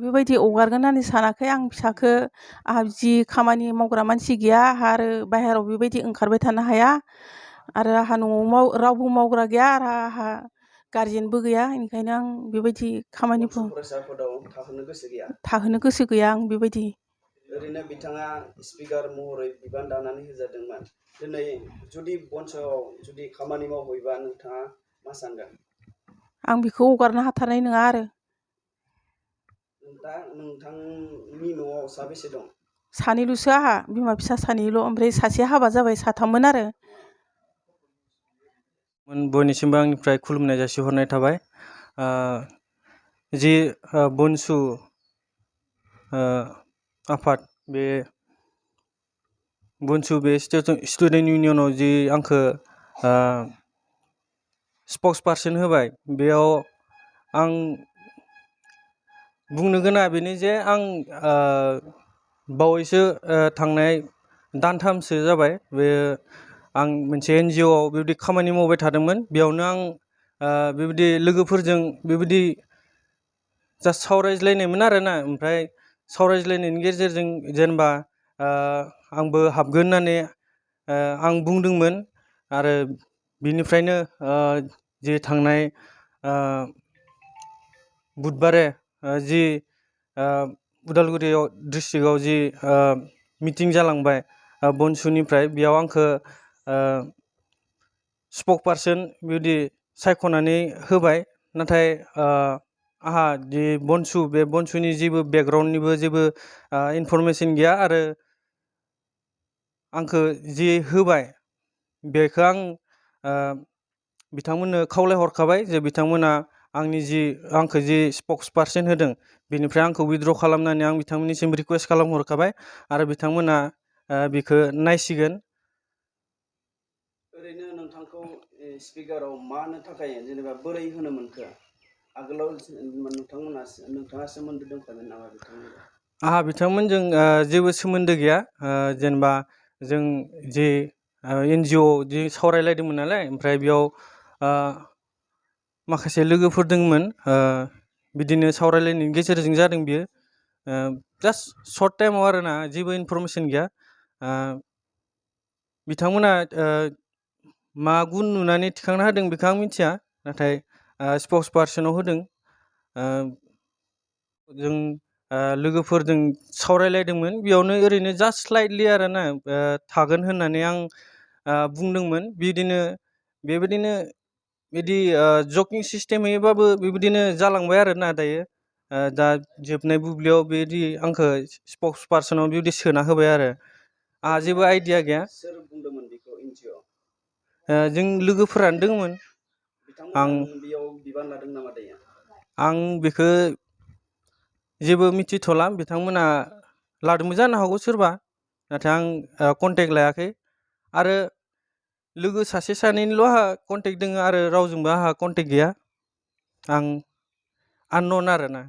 बेबायदि हगारगोन होननानै सानाखै आं फिसाखो आंहा जि खामानि मावग्रा मानसि गैया आरो बाहेराव बेबायदि ओंखारबाय थानो हाया आरो आंहा न'आव रावबो मावग्रा गैया आरो आंहा गारजेनबो गैया बेनिखायनो आं बेबायदि खामानिखौ फरायसाफोराव थाहोनो गोसो गैया आं बेबायदि ओरैनो बिथाङा स्पिकार महरै बिबान दानानै होजादोंमोन दिनै जुदि बन्सआव जुदि खामानि मावहैबा नोंथाङा मा सानगोन आं बेखौ हगारनो हाथारनाय नङा आरो दा नोंथांनि न'आव साबेसे दं सानैल'सो आंहा बिमा फिसा सानैल' ओमफ्राय सासे हाबा जाबाय साथाममोन आरो बयनिसिमबो आंनिफ्राय खुलुमनाय जासिहरनाय थाबाय जि बनसु आफाद बे बनसु बे स्टुडेन्ट इउनियनाव जि आंखो स्पक्स पार्सन होबाय बेयाव आं बुंनो गोनां बेनो जे आं बावैसो थांनाय दानथामसो जाबाय बे आं मोनसे NGO आव बेबायदि खामानि मावबाय थादोंमोन बेयावनो आं बेबायदि लोगोफोरजों बेबायदि जास्ट सावरायज्लायनायमोन आरोना ओमफ्राय सावरायज्लायनायनि गेजेरजों जेनेबा आंबो हाबगोन होननानै आं बुंदोंमोन आरो बिनिफ्रायनो जे थांनाय बुधबारे जि उदालगुरियाव डिस्ट्रिक्टआव जि मिटिं जालांबाय बनसुनिफ्राय बेयाव आंखो स्पक पार्सन बेबायदि सायख'नानै होबाय नाथाय आंहा जि बनसु बे बनसुनि जेबो बेकग्राउन्डनिबो जेबो इनफरमेसन गैया आरो आंखो जि होबाय बेखौ आं बिथांमोननो खावलायहरखाबाय जे बिथांमोना आंखो जि स्पक्स पार्सन होदों बेनिफ्राय आंखौ उइथड्र खालामनानै आं बिथांमोननिसिम रिकुवेस्ट खालामहरखाबाय आरो बिथांमोना बेखौ नायसिगोन ओरैनो नोंथांखौ स्पिकाराव मानो थाखाय जेनेबा बोरै होनो मोनखो आगोलाव नोंथाङा सोमोन्दो दंखायोमोन नामा बिथांमोनजों आंहा बिथांमोनजों जेबो सोमोन्दो गैया जेनेबा जों जे NGO जि सावरायलायदोंमोन नालाय ओमफ्राय बेयाव माखासे लोगोफोर दंमोन बिदिनो सावरायलायनायनि गेजेरजों जादों बियो जास्ट सर्ट टाइमाव आरोना जेबो इनफरमेसन गैया बिथांमोना मा गुन नुनानै थिखांना होदों बेखौ आं मिथिया नाथाय स्पक्स पार्सनाव होदों जों लोगोफोरजों सावरायलायदोंमोन बेयावनो ओरैनो जास्ट स्लाइटलि आरोना थागोन होननानै आं बुंदोंमोन बिदिनो बेबायदिनो बिदि जकिं सिस्टेम होयोबाबो बेबायदिनो जालांबाय आरोना दायो दा जोबनाय बुब्लियाव बेदि आंखो स्पक्स पार्सनाव बेबायदि सोना होबाय आरो आंहा जेबो आइडिया गैया सोर बुंदोंमोन बेखौ NGO जों लोगोफोरानो दंमोन आं बेयाव बिबान लादों नामा दायो आं बेखौ जेबो मिथिथ'ला बिथांमोना लादोंबो जानो हागौ सोरबा नाथाय आं कन्टेक्ट लायाखै आरो लोगो सासे सानैनिल' आंहा कन्टेक्ट दङ आरो रावजोंबो आंहा कन्टेक्ट गैया आं आननन आरोना